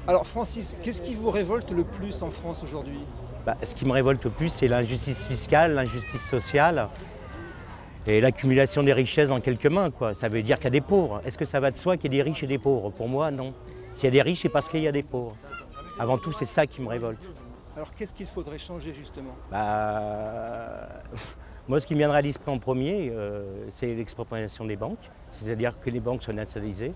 Alors Francis, qu'est-ce qui vous révolte le plus en France aujourd'hui? Ce qui me révolte le plus, c'est l'injustice fiscale, l'injustice sociale et l'accumulation des richesses en quelques mains, quoi. Ça veut dire qu'il y a des pauvres. Est-ce que ça va de soi qu'il y ait des riches et des pauvres? Pour moi, non. S'il y a des riches, c'est parce qu'il y a des pauvres. Avant tout, c'est ça qui me révolte. Alors qu'est-ce qu'il faudrait changer justement? Moi, ce qui me viendrait à l'esprit en premier, c'est l'expropriation des banques. C'est-à-dire que les banques soient nationalisées,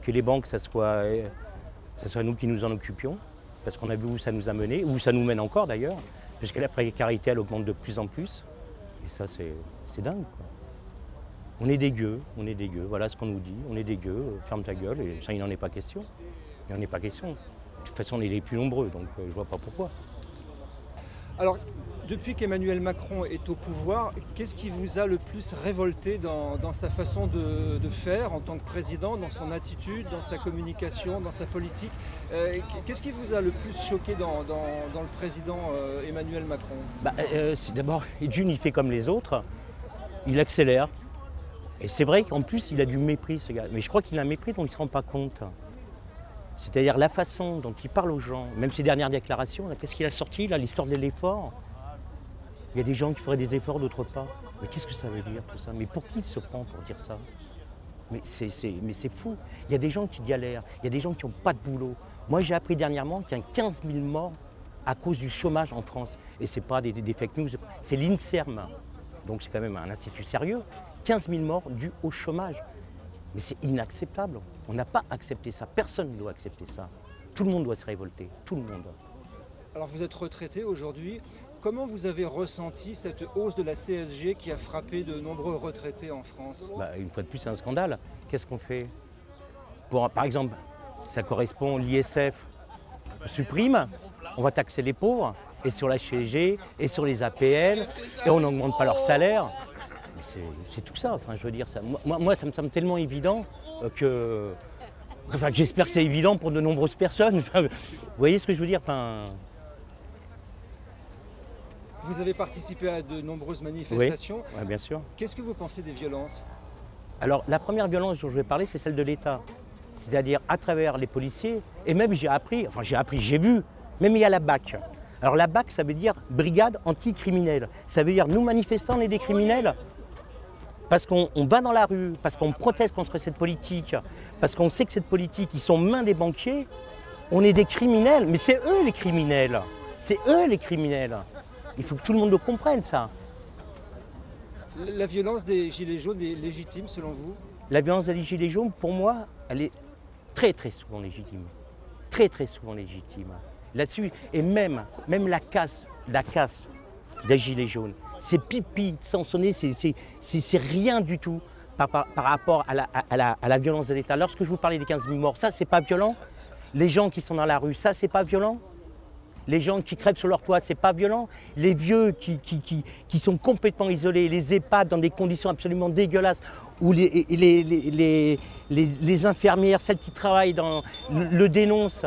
que les banques, ça soit nous qui nous en occupions, parce qu'on a vu où ça nous a mené, où ça nous mène encore d'ailleurs, puisque la précarité, elle augmente de plus en plus. Et ça, c'est dingue, quoi. On est des gueux, voilà ce qu'on nous dit, on est des gueux, ferme ta gueule, et ça, il n'en est pas question. Il n'en est pas question. De toute façon, on est les plus nombreux, donc je vois pas pourquoi. Alors, depuis qu'Emmanuel Macron est au pouvoir, qu'est-ce qui vous a le plus révolté dans sa façon de faire en tant que président, dans son attitude, dans sa communication, dans sa politique? Qu'est-ce qui vous a le plus choqué dans le président Emmanuel Macron? D'abord, d'une, il fait comme les autres, il accélère. Et c'est vrai qu'en plus, il a du mépris, ce gars. Mais je crois qu'il a un mépris dont il ne se rend pas compte. C'est-à-dire la façon dont il parle aux gens, même ses dernières déclarations, qu'est-ce qu'il a sorti, là, l'histoire de l'effort. Il y a des gens qui feraient des efforts, d'autres pas. Mais qu'est-ce que ça veut dire tout ça? Mais pour qui il se prend pour dire ça? Mais c'est fou. Il y a des gens qui galèrent, il y a des gens qui n'ont pas de boulot. Moi, j'ai appris dernièrement qu'il y a 15 000 morts à cause du chômage en France. Et ce n'est pas des fake news, c'est l'INSERM. Donc c'est quand même un institut sérieux. 15 000 morts dus au chômage. Mais c'est inacceptable. On n'a pas accepté ça. Personne ne doit accepter ça. Tout le monde doit se révolter. Tout le monde. Alors vous êtes retraité aujourd'hui. Comment vous avez ressenti cette hausse de la CSG qui a frappé de nombreux retraités en France? Une fois de plus, c'est un scandale. Qu'est-ce qu'on fait? Par exemple, ça correspond, l'ISF supprime, on va taxer les pauvres, et sur la CSG, et sur les APL, et on n'augmente pas leur salaire. C'est tout ça, enfin, je veux dire, ça. Moi, ça me semble tellement évident que j'espère que c'est évident pour de nombreuses personnes. Vous voyez ce que je veux dire? Vous avez participé à de nombreuses manifestations. Oui, bien sûr. Qu'est-ce que vous pensez des violences? Alors, la première violence dont je vais parler, c'est celle de l'État. C'est-à-dire à travers les policiers, et même j'ai vu, même il y a la BAC. Alors la BAC, ça veut dire Brigade Anticriminelle. Ça veut dire nous manifestants, on est des criminels. Parce qu'on va dans la rue, parce qu'on proteste contre cette politique, parce qu'on sait que cette politique, ils sont aux mains des banquiers, on est des criminels. Mais c'est eux les criminels. C'est eux les criminels. Il faut que tout le monde le comprenne, ça. La violence des Gilets jaunes est légitime, selon vous? La violence des Gilets jaunes, pour moi, elle est très très souvent légitime. Très très souvent légitime. Là-dessus, et même la casse des Gilets jaunes, c'est pipi, sans sonner, c'est rien du tout par rapport à la violence de l'État. Lorsque je vous parlais des 15 000 morts, ça c'est pas violent. Les gens qui sont dans la rue, ça c'est pas violent. Les gens qui crèvent sur leur toit, c'est pas violent. Les vieux qui sont complètement isolés, les EHPAD dans des conditions absolument dégueulasses, où les infirmières, celles qui travaillent le dénoncent.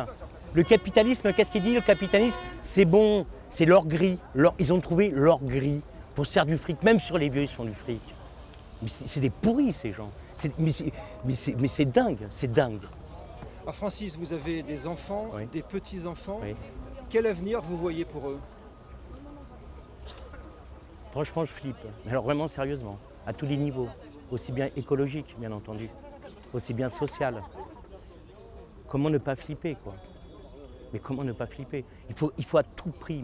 Le capitalisme, qu'est-ce qu'il dit? Le capitalisme, c'est bon, c'est l'or gris. Ils ont trouvé l'or gris pour se faire du fric. Même sur les vieux, ils se font du fric. Mais c'est des pourris, ces gens. Mais c'est dingue, c'est dingue. Alors Francis, vous avez des enfants, oui. Des petits-enfants. Oui. Quel avenir vous voyez pour eux? Franchement, je flippe. Alors vraiment, sérieusement, à tous les niveaux. Aussi bien écologique, bien entendu, aussi bien social. Comment ne pas flipper, quoi? Mais comment ne pas flipper? Il faut à tout prix,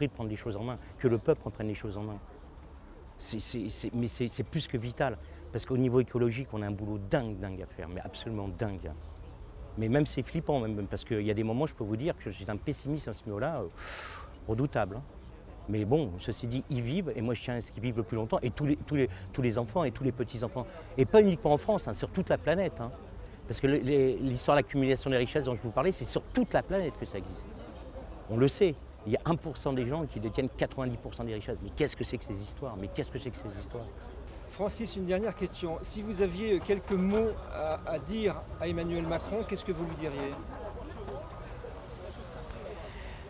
prendre les choses en main, que le peuple prenne les choses en main. Mais c'est plus que vital, parce qu'au niveau écologique, on a un boulot dingue à faire, mais absolument dingue. Mais même c'est flippant, même, parce qu'il y a des moments, je peux vous dire que je suis un pessimiste à ce niveau-là, redoutable. Hein. Mais bon, ceci dit, ils vivent, et moi je tiens à ce qu'ils vivent le plus longtemps, et tous les enfants et tous les petits-enfants. Et pas uniquement en France, hein, sur toute la planète. Hein. Parce que l'histoire de l'accumulation des richesses dont je vous parlais, c'est sur toute la planète que ça existe. On le sait. Il y a 1% des gens qui détiennent 90% des richesses. Mais qu'est-ce que c'est que ces histoires? Francis, une dernière question. Si vous aviez quelques mots à dire à Emmanuel Macron, qu'est-ce que vous lui diriez?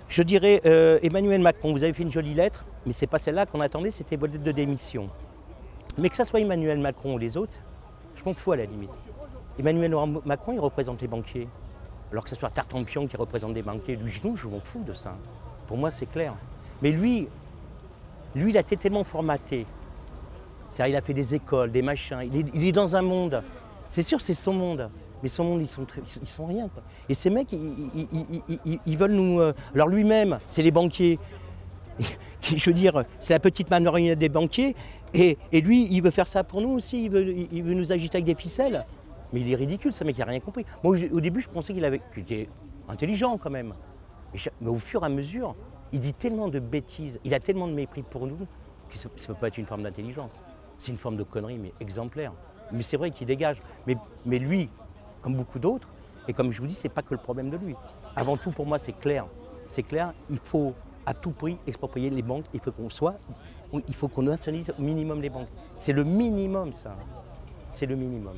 Je dirais, Emmanuel Macron, vous avez fait une jolie lettre, mais ce n'est pas celle-là qu'on attendait, c'était votre lettre de démission. Mais que ça soit Emmanuel Macron ou les autres, je m'en fous à la limite. Emmanuel Macron, il représente les banquiers. alors que ce soit Tartampion qui représente des banquiers, lui, je m'en fous de ça. Pour moi, c'est clair. Mais lui, il a été tellement formaté. C'est-à-dire, il a fait des écoles, des machins, il est dans un monde. C'est sûr, c'est son monde. Mais son monde, ils sont rien, quoi. Et ces mecs, ils veulent nous... alors lui-même, c'est les banquiers. Je veux dire, c'est la petite marionnette des banquiers. Et lui, il veut faire ça pour nous aussi. Il veut nous agiter avec des ficelles. Mais il est ridicule, ce mec, il n'a rien compris. Moi, au début, je pensais qu'il était intelligent quand même. Mais au fur et à mesure, il dit tellement de bêtises, il a tellement de mépris pour nous, que ça ne peut pas être une forme d'intelligence. C'est une forme de connerie, mais exemplaire. Mais c'est vrai qu'il dégage. Mais lui, comme beaucoup d'autres, et comme je vous dis, ce n'est pas que le problème de lui. Avant tout, pour moi, c'est clair. C'est clair, il faut à tout prix exproprier les banques. Il faut qu'on nationalise au minimum les banques. C'est le minimum, ça. C'est le minimum.